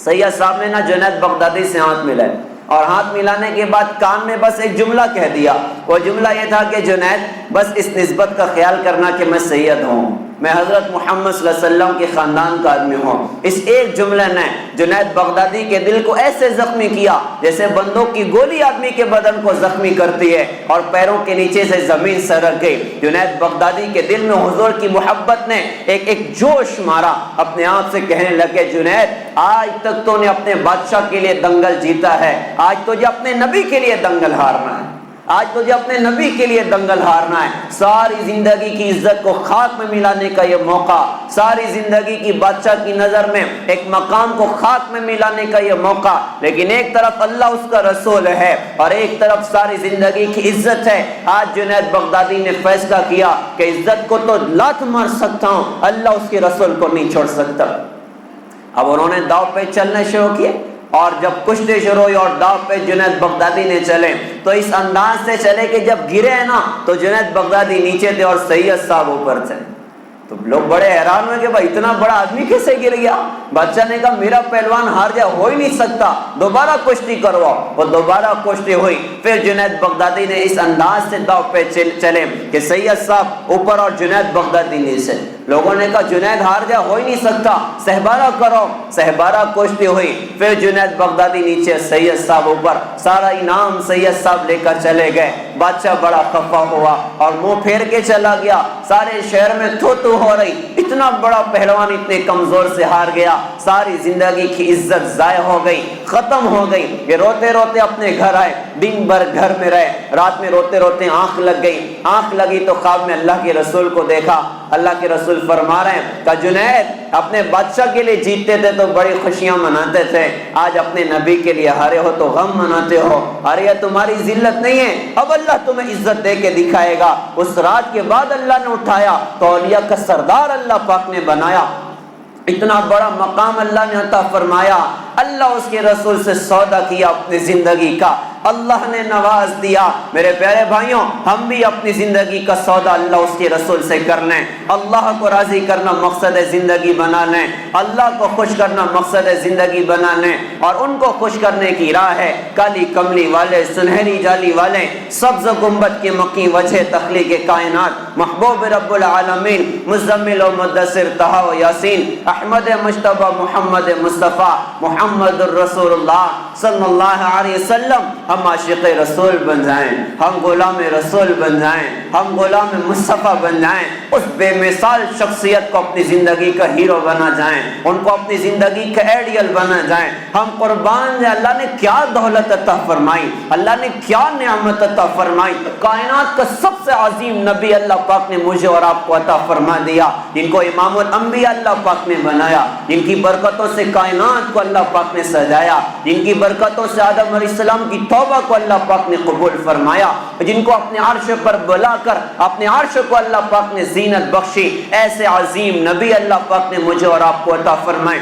سید صاحب نے نا جنید بغدادی سے ہاتھ ملائے، اور ہاتھ ملانے کے بعد کان میں بس ایک جملہ کہہ دیا، وہ جملہ یہ تھا کہ جنید بس اس نسبت کا خیال کرنا کہ میں سید ہوں، میں حضرت محمد صلی اللہ علیہ وسلم کے خاندان کا آدمی ہوں۔ اس ایک جملے نے جنید بغدادی کے دل کو ایسے زخمی کیا جیسے بندوق کی گولی آدمی کے بدن کو زخمی کرتی ہے، اور پیروں کے نیچے سے زمین سرک گئی۔ جنید بغدادی کے دل میں حضور کی محبت نے ایک جوش مارا، اپنے آپ سے کہنے لگے جنید آج تک تو نے اپنے بادشاہ کے لیے دنگل جیتا ہے، آج تجھے اپنے نبی کے لیے دنگل ہارنا ہے۔ آج تجھے اپنے نبی کے لیے دنگل ہارنا ہے، ساری زندگی کی عزت کو خاک میں ملانے کا یہ موقع، ساری زندگی کی بادشاہ کی نظر میں ایک مقام کو خاک میں ملانے کا یہ موقع، لیکن ایک طرف اللہ اس کا رسول ہے اور ایک طرف ساری زندگی کی عزت ہے۔ آج جنید بغدادی نے فیصلہ کیا کہ عزت کو تو لات مار سکتا ہوں، اللہ اس کے رسول کو نہیں چھوڑ سکتا۔ اب انہوں نے داؤ پہ چلنے شروع کیے، اور جب کشتے شروع ہوئی اور داؤ پہ جنید بغدادی نے چلے تو اس انداز سے چلے کہ جب گرے نا تو جنید بغدادی نیچے تھے اور سید صاحب اوپر تھے۔ تو لوگ بڑے حیران ہوئے کہ بھائی اتنا بڑا آدمی کیسے گر گیا؟ بادشاہ نے کہا میرا پہلوان ہار جائے، ہو ہی نہیں سکتا، دوبارہ کشتی کرواؤ۔ وہ دوبارہ کشتی ہوئی، پھر جنید بغدادی نے اس انداز سے داؤ پہ چلے کہ سید صاحب اوپر اور جنید بغدادی نیچے۔ لوگوں نے کہا جنید ہار جائے، ہو ہی نہیں سکتا، سہبارہ کرو۔ سہبارہ کشتی ہوئی، پھر جنید بغدادی نیچے، سید صاحب اوپر، سارا انعام سید صاحب لے کر چلے گئے۔ بادشاہ بڑا خفا ہوا اور منہ پھیر کے چلا گیا۔ سارے شہر میں تھو تو ہو رہی، اتنا بڑا پہلوان اتنے کمزور سے ہار گیا، ساری زندگی کی عزت ضائع ہو گئی، ختم ہو گئی۔ یہ روتے روتے اپنے گھر آئے، دن بھر گھر میں رہے، رات میں روتے روتے آنکھ لگ گئی۔ آنکھ لگی تو خواب میں اللہ کے رسول کو دیکھا۔ اللہ کے رسول فرما رہے ہیں کہ جنید اپنے بادشاہ کے لیے جیتتے تھے تو بڑی خوشیاں مناتے تھے، آج اپنے نبی کے لیے ہارے ہو تو غم مناتے ہو۔ ارے یہ تمہاری ذلت نہیں ہے، اب اللہ تمہیں عزت دے کے دکھائے گا۔ اس رات کے بعد اللہ نے اٹھایا تو اولیاء کا سردار اللہ پاک نے بنایا، اتنا بڑا مقام اللہ نے عطا فرمایا۔ اللہ اس کے رسول سے سودا کیا اپنی زندگی کا، اللہ نے نواز دیا۔ میرے پیارے بھائیوں، ہم بھی اپنی زندگی کا سودا اللہ اس کے رسول سے کر لیں، اللہ کو راضی کرنا مقصد زندگی بنا لیں، اللہ کو خوش کرنا مقصد زندگی بنا لیں، اور ان کو خوش کرنے کی راہ ہے کالی کملی والے، سنہری جالی والے، سبز گنبد کے مکی وجہ تخلیق کائنات، محبوب رب العالمین، مزمل و مدثر طہ و یاسین، احمد مجتبی محمد مصطفیٰ محمد الرسول اللہ صلی اللہ علیہ وسلم۔ ہم عاشق رسول بن جائیں، ہم غلام رسول بن جائیں، ہم غلام مصطفیٰ بن جائیں، اس بے مثال شخصیت کو اپنی زندگی کا ہیرو بنا جائیں، ان کو اپنی زندگی کا ایڈیل بنا جائیں۔ ہم قربان جائیں، اللہ نے کیا دولت عطا فرمائی، اللہ نے کیا نعمت عطا فرمائی، کائنات کا سب سے عظیم نبی اللہ پاک نے مجھے اور آپ کو عطا فرما دیا، جن کو امام الانبیاء اللہ پاک نے بنایا، جن کی برکتوں سے کائنات کو اللہ پاک نے سجایا، جن کی برکتوں سے آدم علیہ السلام کی توبہ کو اللہ پاک نے قبول فرمایا، جن کو اپنے عرش پر بلا کر اپنے عرش کو اللہ پاک نے زینت بخشی، ایسے عظیم نبی اللہ پاک نے مجھے اور آپ کو عطا فرمائے۔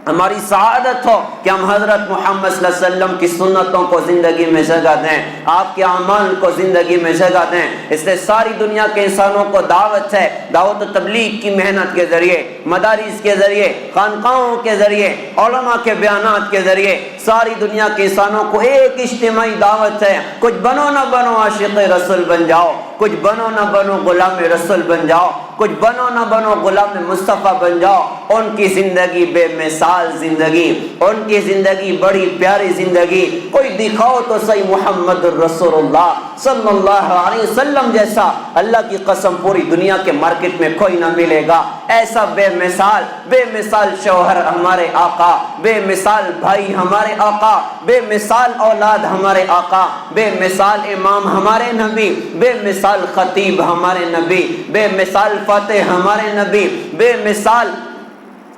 ہماری سعادت ہو کہ ہم حضرت محمد صلی اللہ علیہ وسلم کی سنتوں کو زندگی میں جگہ دیں، آپ کے اعمال کو زندگی میں جگہ دیں۔ اس لیے ساری دنیا کے انسانوں کو دعوت ہے، دعوت و تبلیغ کی محنت کے ذریعے، مدارس کے ذریعے، خانقاہوں کے ذریعے، علماء کے بیانات کے ذریعے ساری دنیا کے انسانوں کو ایک اجتماعی دعوت ہے، کچھ بنو نہ بنو عاشق رسول بن جاؤ، کچھ بنو نہ بنو غلام رسول بن جاؤ، کچھ بنو نہ بنو غلام مصطفیٰ بن جاؤ۔ ان کی زندگی بے مثال زندگی، ان کی زندگی بڑی پیاری زندگی، کوئی دکھاؤ تو صحیح محمد الرسول اللہ صلی اللہ علیہ وسلم جیسا، اللہ کی قسم پوری دنیا کے مارکیٹ میں کوئی نہ ملے گا ایسا بے مثال شوہر ہمارے آقا، بے مثال بھائی ہمارے آقا، بے مثال اولاد ہمارے آقا، بے مثال امام ہمارے نبی، بے مثال خطیب ہمارے نبی، بے مثال فاتح ہمارے نبی، بے مثال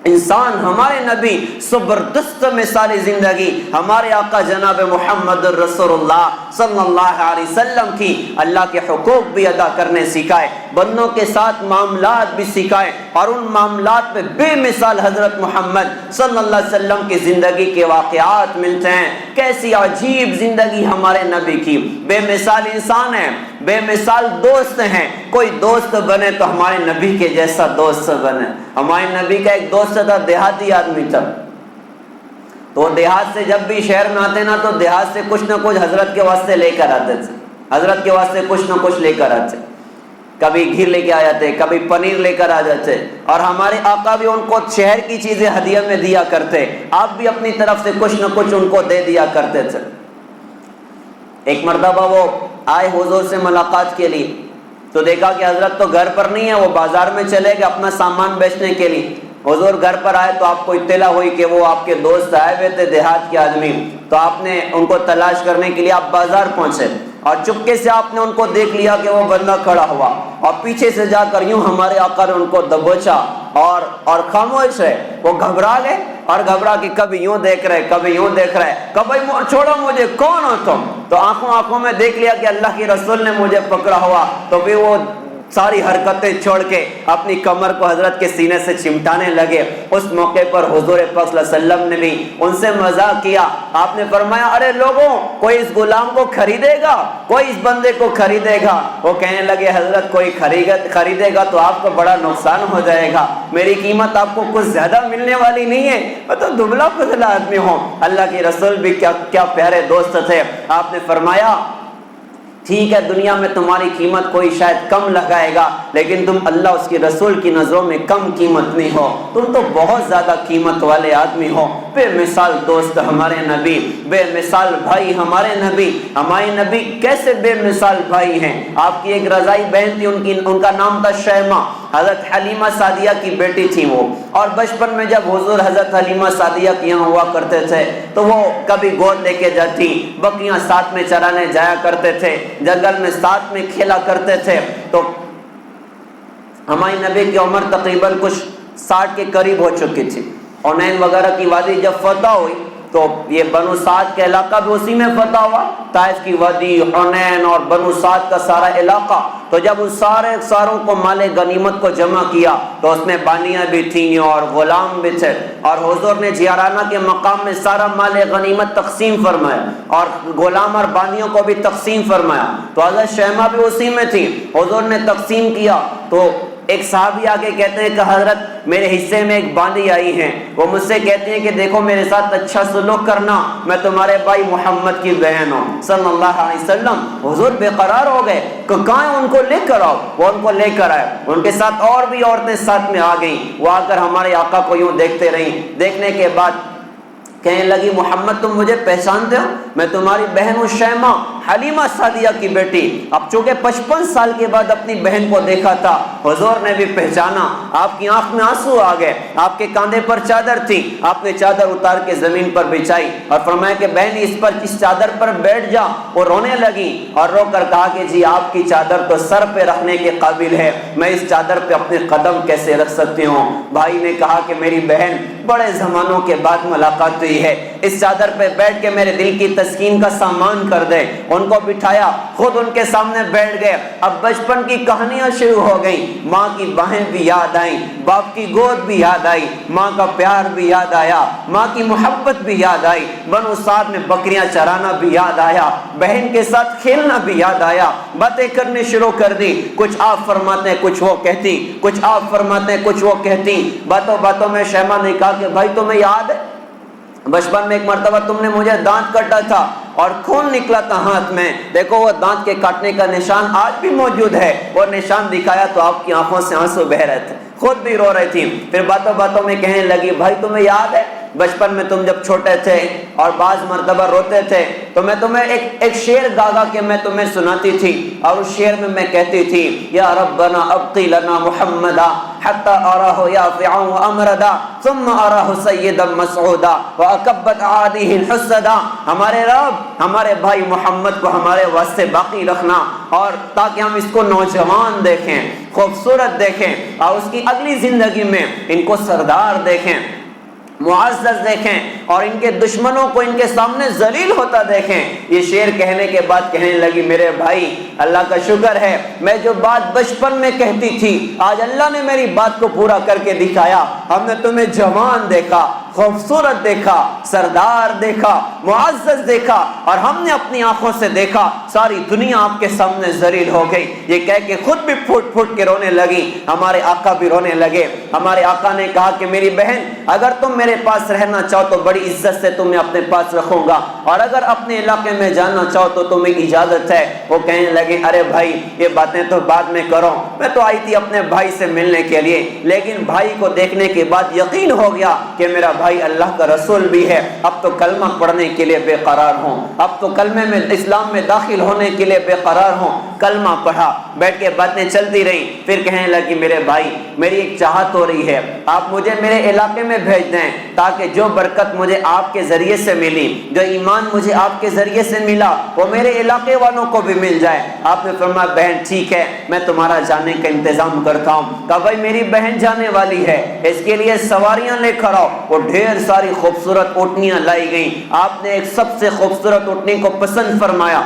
انسان ہمارے نبی، زبردست مثال زندگی ہمارے آقا جناب محمد الرسول اللہ صلی اللہ علیہ وسلم کی۔ اللہ کے حقوق بھی ادا کرنے سکھائے، بندوں کے ساتھ معاملات بھی سکھائے، اور ان معاملات میں بے مثال حضرت محمد صلی اللہ علیہ وسلم کی زندگی کے واقعات ملتے ہیں۔ کیسی عجیب زندگی ہمارے نبی کی، بے مثال انسان ہے، بے مثال دوست ہیں۔ کوئی دوست بنے تو ہمارے نبی کے جیسا دوست بنے۔ ہمارے نبی کا ایک دوست تھا، دیہاتی آدمی تھا، تو دیہات سے جب بھی شہر میں آتے نا تو دیہات سے کچھ نہ کچھ حضرت کے واسطے لے کر آتے تھے، حضرت کے واسطے کچھ نہ کچھ لے کر آتے، کبھی گھی لے کے آ جاتے، کبھی پنیر لے کر آ جاتے، اور ہمارے آقا بھی ان کو شہر کی چیزیں ہدیہ میں دیا کرتے، آپ بھی اپنی طرف سے کچھ نہ کچھ ان کو دے دیا کرتے تھے۔ ایک مرتبہ وہ آئے حضور سے ملاقات کے لیے، تو دیکھا کہ حضرت تو گھر پر نہیں ہے، وہ بازار میں چلے گئے اپنا سامان بیچنے کے لیے۔ حضور گھر پر آئے تو آپ کو اطلاع ہوئی کہ وہ آپ کے دوست آئے ہوئے تھے، دیہات کے آدمی، تو آپ نے ان کو تلاش کرنے کے لیے آپ بازار پہنچے۔ اور چپکے سے آپ نے ان کو دیکھ لیا کہ وہ بندہ کھڑا ہوا، اور پیچھے سے جا کر یوں ہمارے آقا نے ان کو دبوچا اور خاموش ہے، وہ گھبرا گئے اور گھبرا کے کبھی یوں دیکھ رہے کبھی یوں دیکھ رہے، کبھی چھوڑو مجھے، کون ہو تم؟ تو آنکھوں میں دیکھ لیا کہ اللہ کے رسول نے مجھے پکڑا ہوا، تو پھر وہ ساری حرکتیں چھوڑ کے اپنی کمر کو حضرت کے سینے سے چمٹانے لگے۔ اس موقع پر حضور پاک صلی اللہ علیہ وسلم نے بھی ان سے مذاق کیا، آپ نے فرمایا ارے لوگوں، کوئی اس غلام کو خریدے گا؟ کوئی اس بندے کو خریدے گا؟ وہ کہنے لگے حضرت کوئی خریدے گا تو آپ کو بڑا نقصان ہو جائے گا، میری قیمت آپ کو کچھ زیادہ ملنے والی نہیں ہے، میں تو دبلا پتلا آدمی ہوں۔ اللہ کے رسول بھی کیا پیارے دوست تھے، آپ نے فرمایا ٹھیک ہے دنیا میں تمہاری قیمت کوئی شاید کم لگائے گا، لیکن تم اللہ اس کے رسول کی نظروں میں کم قیمت نہیں ہو، تم تو بہت زیادہ قیمت والے آدمی ہو۔ بے مثال دوست ہمارے نبی، بے مثال بھائی ہمارے نبی، ہمارے نبی کیسے بے مثال بھائی ہیں۔ آپ کی ایک رضائی بہن تھی، ان کا نام تھا شیمہ، حضرت حلیمہ سعدیہ کی بیٹی تھی وہ، اور بچپن میں جب حضور حضرت حلیمہ سعدیہ کے یہاں ہوا کرتے تھے تو وہ کبھی گود لے کے جاتی، بکریاں ساتھ میں چرانے جایا کرتے تھے، جنگل میں ساتھ میں کھیلا کرتے تھے۔ تو ہمارے نبی کی عمر تقریباً کچھ 60 کے قریب ہو چکی تھی۔ حنین وغیرہ کی وادی جب فتح ہوئی تو یہ بنو سعد کا علاقہ بھی اسی میں فتح ہوا، طائف کی وادی، حنین اور بنو سعد کا سارا علاقہ۔ تو جب ان ساروں کو مال غنیمت کو جمع کیا تو اس میں بانیاں بھی تھیں اور غلام بھی تھے، اور حضور نے جیارانہ کے مقام میں سارا مال غنیمت تقسیم فرمایا اور غلام اور بانیوں کو بھی تقسیم فرمایا۔ تو حضرت شیمہ بھی اسی میں تھی، حضور نے تقسیم کیا تو ایک صحابی آگے کہتے ہیں کہ حضرت میرے حصے میں ایک باندی آئی ہیں، وہ مجھ سے کہتی ہیں کہ دیکھو میرے ساتھ اچھا سلوک کرنا، میں تمہارے بھائی محمد کی بہن ہوں صلی اللہ علیہ وسلم۔ حضور بے قرار ہو گئے کہ کہاں ہیں، ان کو لے کر آؤ۔ وہ ان کو لے کر آئے، ان کے ساتھ اور بھی عورتیں ساتھ میں آ گئیں، وہ آ کر ہمارے آقا کو یوں دیکھتے رہیں، دیکھنے کے بعد کہنے لگی محمد تم مجھے پہچانتے ہو؟ میں تمہاری بہن ہوں شیمہ، حلیمہ سعدیہ کی بیٹی۔ اب چونکہ 55 سال کے بعد اپنی بہن کو دیکھا تھا، حضور نے بھی پہچانا، آپ کی آنکھ میں آنسو آ گئے، آپ کے کاندھے پر چادر تھی، آپ نے چادر اتار کے زمین پر بچھائی اور فرمایا کہ بہن اس چادر پر بیٹھ جا۔ وہ رونے لگی اور رو کر کہا کہ جی آپ کی چادر تو سر پہ رکھنے کے قابل ہے، میں اس چادر پہ اپنے قدم کیسے رکھ سکتی ہوں؟ بھائی نے کہا کہ میری بہن بڑے زمانوں کے بعد ملاقات ہوئی ہے، اس چادر پہ بیٹھ کے میرے دل کی تسکین کا سامان کر دے۔ ان کو بٹھایا، خود ان کے سامنے بیٹھ گئے۔ اب بچپن کی کہانیاں شروع ہو گئیں، ماں کی باہیں بھی یاد آئیں، باپ کی گود بھی یاد آئی، ماں کا پیار بھی یاد آیا، ماں کی محبت بھی یاد آئی، بنو سعد میں بکریاں چرانا بھی یاد آیا، بہن کے ساتھ کھیلنا بھی یاد آیا، باتیں کرنے شروع کر دی، کچھ آپ فرماتے ہیں کچھ وہ کہتی، کچھ آپ فرماتے ہیں کچھ وہ کہتی۔ باتوں باتوں میں شیمہ نے کہا کہ بھائی تمہیں یاد ہے بچپن میں ایک مرتبہ تم نے مجھے دانت کاٹا تھا اور خون نکلا تھا ہاتھ میں، دیکھو وہ دانت کے کاٹنے کا نشان آج بھی موجود ہے۔ وہ نشان دکھایا تو آپ کی آنکھوں سے آنسو بہ رہے تھے، خود بھی رو رہی تھی۔ پھر باتوں باتوں میں کہنے لگی بھائی تمہیں یاد ہے بچپن میں تم جب چھوٹے تھے اور بعض مرتبہ روتے تھے تو میں تمہیں ایک شعر گاگا کے میں تمہیں سناتی تھی، اور اس شعر میں کہتی تھی یا ربنا ابقی لنا محمدا حتی اراہ یافعا وامردا ثم اراہ سیدا مسعودا واکبت عادیہ الحسدا۔ ہمارے رب ہمارے بھائی محمد کو ہمارے واسطے باقی رکھنا، اور تاکہ ہم اس کو نوجوان دیکھیں، خوبصورت دیکھیں، اور اس کی اگلی زندگی میں ان کو سردار دیکھیں، معزز دیکھیں، اور ان کے دشمنوں کو ان کے سامنے ذلیل ہوتا دیکھیں۔ یہ شعر کہنے کے بعد کہنے لگی میرے بھائی اللہ کا شکر ہے، میں جو بات بچپن میں کہتی تھی آج اللہ نے میری بات کو پورا کر کے دکھایا۔ ہم نے تمہیں جوان دیکھا، خوبصورت دیکھا، سردار دیکھا، معزز دیکھا، اور ہم نے اپنی آنکھوں سے دیکھا ساری دنیا آپ کے سامنے ذلیل ہو گئی۔ یہ کہہ کے خود بھی پھوٹ پھوٹ کے رونے لگی، ہمارے آقا بھی رونے لگے۔ ہمارے آقا نے کہا کہ میری بہن اگر تم میرے پاس رہنا چاہو تو بڑی عزت سے تمہیں اپنے پاس رکھوں گا، اور اگر اپنے علاقے میں جانا چاہو تو تمہیں اجازت ہے۔ وہ کہنے لگے ارے بھائی یہ باتیں تو بعد میں کرو، میں تو آئی تھی اپنے بھائی سے ملنے کے لیے، لیکن بھائی کو دیکھنے کے بعد یقین ہو گیا کہ میرا بھائی اللہ کا رسول بھی ہے، اب تو کلمہ پڑھنے کے لیے بے قرار ہوں، اب تو کلمے میں اسلام میں داخل ہونے کے لیے بے قرار ہوں۔ کلمہ پڑھا، بیٹھ کے باتیں چلتی رہی، پھر کہنے لگی میرے بھائی میری ایک چاہت ہو رہی ہے، آپ مجھے میرے علاقے میں بھیج دیں تاکہ جو برکت مجھے آپ کے ذریعے سے ملی، جو ایمان مجھے آپ کے ذریعے سے ملا، وہ میرے علاقے والوں کو بھی مل جائے۔ آپ نے فرمایا بہن ٹھیک ہے، میں تمہارا جانے کا انتظام کرتا ہوں۔ کہا بھائی میری بہن جانے والی ہے، اس کے لیے سواریاں لے کر آؤ۔ وہ ڈھیر ساری خوبصورت اونٹنیاں لائی گئیں۔ آپ نے ایک سب سے خوبصورت اونٹنی کو پسند فرمایا،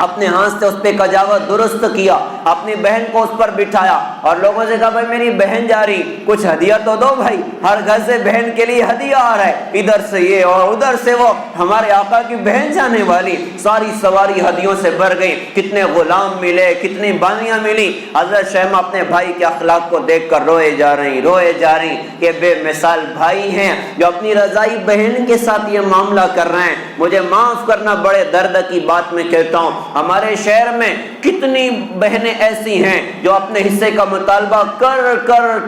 اپنے ہاتھ سے اس پہ کجاوت درست کیا، اپنی بہن کو اس پر بٹھایا اور لوگوں سے کہا بھائی میری بہن جا رہی، کچھ ہدیہ تو دو بھائی، ہر گھر سے بہن کے لیے ہدیہ آ رہا ہے، ادھر سے یہ اور ادھر سے وہ، ہمارے آقا کی بہن جانے والی۔ ساری سواری ہدیوں سے بھر گئی، کتنے غلام ملے، کتنی بانیاں ملی۔ حضرت شیمہ اپنے بھائی کے اخلاق کو دیکھ کر روئے جا رہی کہ بے مثال بھائی ہیں جو اپنی رضائی بہن کے ساتھ یہ معاملہ کر رہے ہیں۔ مجھے معاف کرنا، بڑے درد کی بات میں کہتا ہوں، ہمارے شہر میں کتنی بہنیں ایسی ہیں جو اپنے حصے کا مطالبہ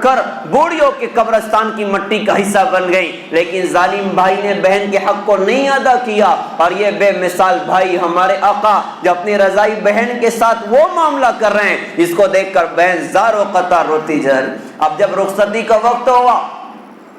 کر بوڑھیوں کے قبرستان کی مٹی کا حصہ بن گئی، لیکن ظالم بھائی نے بہن کے حق کو نہیں ادا کیا۔ اور یہ بے مثال بھائی ہمارے آقا جو اپنی رضائی بہن کے ساتھ وہ معاملہ کر رہے ہیں، اس کو دیکھ کر بہن زار و قطار روتی جا رہی۔ اب جب رخصتی کا وقت ہوا،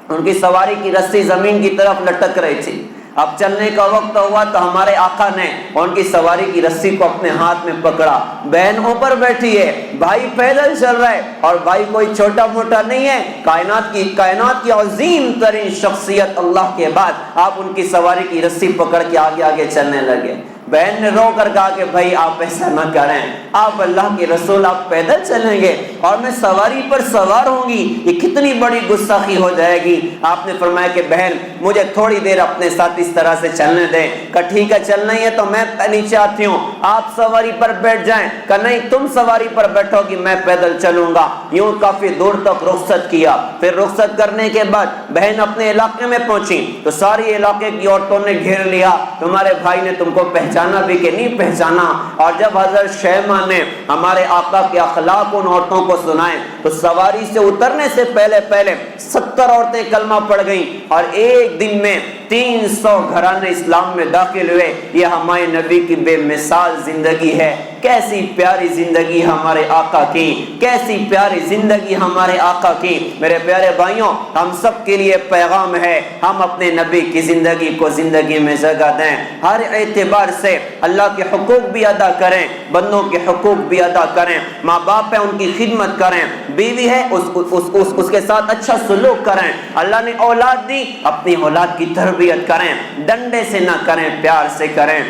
ان کی سواری کی رسی زمین کی طرف لٹک رہی تھی، اب چلنے کا وقت ہوا تو ہمارے آقا نے ان کی سواری کی رسی کو اپنے ہاتھ میں پکڑا، بہن اوپر بیٹھی ہے، بھائی پیدل چل رہا ہے، اور بھائی کوئی چھوٹا موٹا نہیں ہے، کائنات کی عظیم ترین شخصیت اللہ کے بعد آپ ان کی سواری کی رسی پکڑ کے آگے چلنے لگے۔ بہن نے رو کر کہا کہ بھائی آپ ایسا نہ کریں، آپ اللہ کے رسول، آپ پیدل چلیں گے اور میں سواری پر سوار ہوں گی، یہ کتنی بڑی گستاخی ہو جائے گی۔ آپ نے فرمایا کہ بہن مجھے تھوڑی دیر اپنے ساتھ اس طرح سے چلنے دیں۔ کہ ٹھیک ہے چلنا ہی ہے تو میں نیچے آتی ہوں، آپ سواری پر بیٹھ جائیں۔ کہ نہیں تم سواری پر بیٹھو گی، میں پیدل چلوں گا۔ یوں کافی دور تک رخصت کیا۔ پھر رخصت کرنے کے بعد بہن اپنے علاقے میں پہنچی تو ساری علاقے کی عورتوں نے گھیر لیا، تمہارے بھائی نے تم کو پہچانا بھی کہ نہیں پہچانا۔ اور جب حضرت شیمہ نے ہمارے آقا کے اخلاق ان عورتوں کو سنائے تو سواری سے اترنے سے پہلے 70 عورتیں کلمہ پڑھ گئیں، اور ایک دن میں 300 گھرانے اسلام میں داخل ہوئے۔ یہ ہمارے نبی کی بے مثال زندگی ہے۔ کیسی پیاری زندگی ہمارے آقا کی، کیسی پیاری زندگی ہمارے آقا کی۔ میرے پیارے بھائیوں، ہم سب کے لیے پیغام ہے، ہم اپنے نبی کی زندگی کو زندگی میں جگہ دیں، ہر اعتبار سے اللہ کے حقوق بھی ادا کریں، بندوں کے حقوق بھی ادا کریں، ماں باپ ہے ان کی خدمت کریں، بیوی ہے اس کے ساتھ اچھا سلوک کریں، اللہ نے اولاد دی اپنی اولاد کی تربیت کریں، ڈنڈے سے نہ کریں، پیار سے کریں،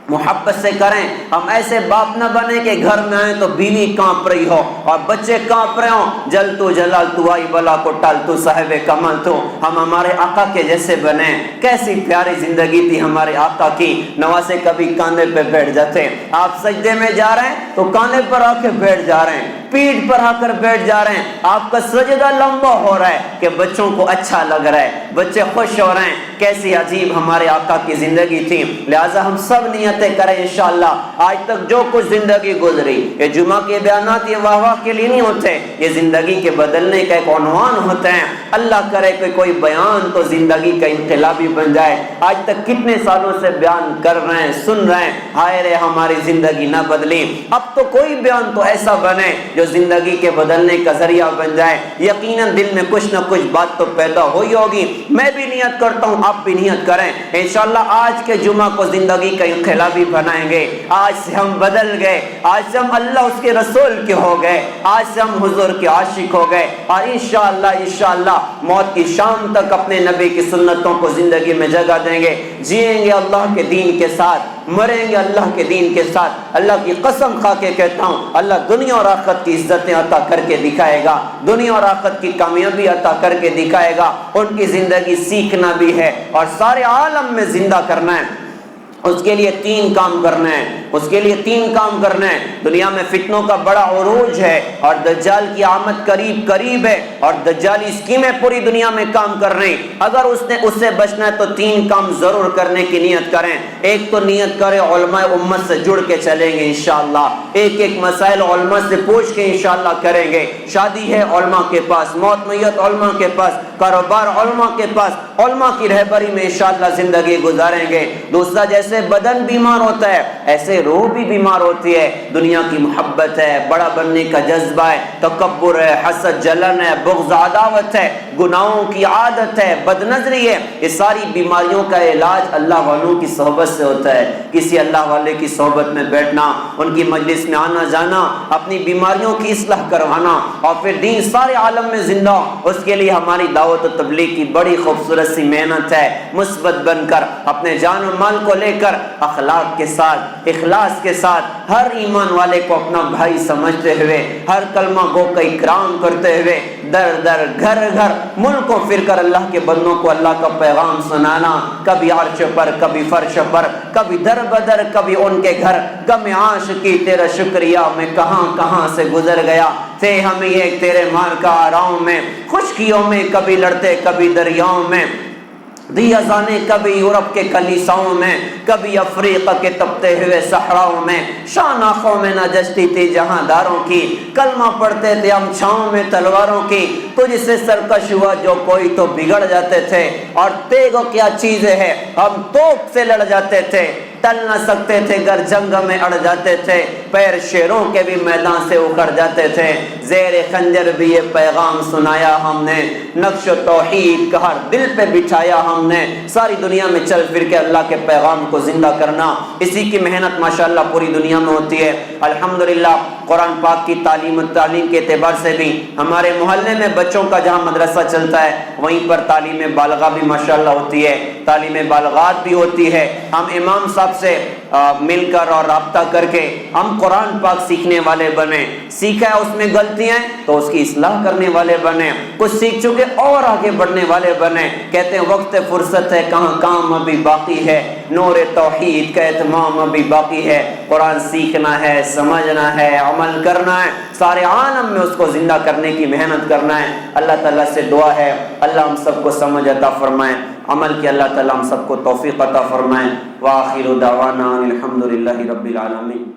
محبت سے کریں۔ ہم ایسے باپ نہ بنے کہ گھر میں آئیں تو بیوی کانپ رہی ہو اور بچے کانپ رہے ہوں، جل تو جلال تو آئی بلا کو ٹال تو صاحب کمال تو۔ ہم ہمارے آقا کے جیسے بنیں۔ کیسی پیاری زندگی تھی ہمارے آقا کی۔ نواسے کبھی کاندھے پہ بیٹھ جاتے، آپ سجدے میں جا رہے ہیں تو کاندھے پر آ کے بیٹھ جا رہے ہیں، پیٹھ پر آ کر بیٹھ جا رہے ہیں، آپ کا سجدہ لمبا ہو رہا ہے کہ بچوں کو اچھا لگ رہا ہے، بچے خوش ہو رہے ہیں۔ کیسی عجیب ہمارے آقا کی زندگی تھی۔ لہٰذا ہم سب نیتیں کریں انشاءاللہ، آج تک جو کچھ زندگی گزری، یہ جمعہ کے بیانات یہ واہ واہ کے لیے نہیں ہوتے، یہ زندگی کے بدلنے کا ایک عنوان ہوتے ہیں۔ اللہ کرے کہ کوئی بیان تو زندگی کا انقلابی بن جائے۔ آج تک کتنے سالوں سے بیان کر رہے ہیں، سن رہے ہیں، ہائے رے ہماری زندگی نہ بدلی۔ اب تو کوئی بیان تو ایسا بنے جو زندگی کے بدلنے کا ذریعہ بن جائے۔ یقیناً دل میں کچھ نہ کچھ بات تو پیدا ہوئی ہوگی۔ میں بھی نیت کرتا ہوں، آپ بھی نیت کریں، انشاءاللہ آج کے جمعہ کو زندگی کا انقلابی بنائیں گے۔ آج سے ہم بدل گئے، آج سے ہم اللہ اس کے رسول کے ہو گئے، آج سے ہم حضور کے عاشق ہو گئے، اور انشاءاللہ موت کی شام تک اپنے نبی کی سنتوں کو زندگی میں جگہ دیں گے، جئیں گے اللہ کے دین کے ساتھ، مریں گے اللہ کے دین کے ساتھ۔ اللہ کی قسم کھا کے کہتا ہوں، اللہ دنیا اور آخرت کی عزتیں عطا کر کے دکھائے گا، دنیا اور آخرت کی کامیابی عطا کر کے دکھائے گا۔ ان کی زندگی سیکھنا بھی ہے اور سارے عالم میں زندہ کرنا ہے۔ اس کے لیے 3 کام کرنا ہے، اس کے لیے 3 کام کرنا ہے۔ دنیا میں فتنوں کا بڑا عروج ہے اور دجال کی آمد قریب ہے، اور دجالی اسکیمیں پوری دنیا میں کام کر رہی ہیں۔ اگر اس سے بچنا ہے تو 3 کام ضرور کرنے کی نیت کریں۔ ایک تو نیت کریں علماء امت سے جڑ کے چلیں گے انشاءاللہ، ایک مسائل علماء سے پوچھ کے انشاءاللہ کریں گے۔ شادی ہے علماء کے پاس، موت میت علماء کے پاس، کاروبار علماء کے پاس، علماء کی رہبری میں انشاءاللہ زندگی گزاریں گے۔ دوسرا، جیسے بدن بیمار ہوتا ہے ایسے روح بھی بیمار ہوتی ہے۔ دنیا کی محبت ہے، بڑا بننے کا جذبہ ہے، تکبر ہے، حسد، جلن ہے، بغض، عداوت ہے، گناہوں کی عادت ہے، بد نظری ہے، یہ ساری بیماریوں کا علاج اللہ والوں کی صحبت سے ہوتا ہے۔ کسی اللہ والے کی صحبت میں بیٹھنا، ان کی مجلس میں آنا جانا، اپنی بیماریوں کی اصلاح کروانا، اور پھر دین سارے عالم میں زندہ ہو، اس کے لیے ہماری دعوت و تبلیغ کی بڑی خوبصورت سی محنت ہے۔ مثبت بن کر، اپنے جان و مال کو لے کر، اخلاق کے ساتھ، اخلاص کے ساتھ، ہر ایمان والے کو اپنا بھائی سمجھتے ہوئے، ہر کلمہ گو کا اکرام کرتے ہوئے، در در، گھر گھر، ملکوں پھر کر اللہ کے بندوں کو اللہ کا پیغام سنانا، کبھی عرش پر، کبھی فرش پر، کبھی در بدر، کبھی ان کے گھر، غم عاشقی تیرا شکریہ میں کہاں کہاں سے گزر گیا، تھے ہم ایک تیرے مار کا آراؤں میں، خشکیوں میں کبھی لڑتے کبھی دریاؤں میں، دی اذانے کبھی یورپ کے کلیساؤں میں، کبھی افریقہ کے تپتے ہوئے صحراؤں میں، شان آنکھوں میں نہ جچتی تھی جہاں داروں کی، کلمہ پڑھتے تھے ہم چھاؤں میں تلواروں کی، تجھ سے سرکش ہوا جو کوئی تو بگڑ جاتے تھے، اور تیغ کیا چیزیں ہے ہم توپ سے لڑ جاتے تھے، ٹل نہ سکتے تھے گر جنگ میں اڑ جاتے تھے، پیر شیروں کے بھی میدان سے اکھڑ جاتے تھے، زیر خنجر بھی یہ پیغام سنایا ہم نے، نقش و توحید کا ہر دل پہ بٹھایا ہم نے، ساری دنیا میں چل پھر کے اللہ کے پیغام کو زندہ کرنا، اسی کی محنت ماشاءاللہ پوری دنیا میں ہوتی ہے۔ الحمدللہ قرآن پاک کی تعلیم کے اعتبار سے بھی ہمارے محلے میں بچوں کا جہاں مدرسہ چلتا ہے وہیں پر تعلیم بالغہ بھی ماشاءاللہ ہوتی ہے، تعلیم بالغات بھی ہوتی ہے۔ ہم امام صاحب سے مل کر اور رابطہ کر کے ہم قرآن پاک سیکھنے والے بنے، سیکھا ہے اس میں غلطیاں ہیں تو اس کی اصلاح کرنے والے بنے، کچھ سیکھ چکے اور آگے بڑھنے والے بنے۔ کہتے ہیں وقت فرصت ہے کہاں کام ابھی باقی ہے، نور توحید کا اہتمام ابھی باقی ہے، قرآن سیکھنا ہے، سمجھنا ہے، عمل کرنا ہے، سارے عالم میں اس کو زندہ کرنے کی محنت کرنا ہے۔ اللہ تعالیٰ سے دعا ہے اللہ ہم سب کو سمجھ عطا فرمائے، عمل کی اللہ تعالیٰ ہم سب کو توفیق عطا فرمائے۔ وآخر دعوانا الحمدللہ رب العالمین۔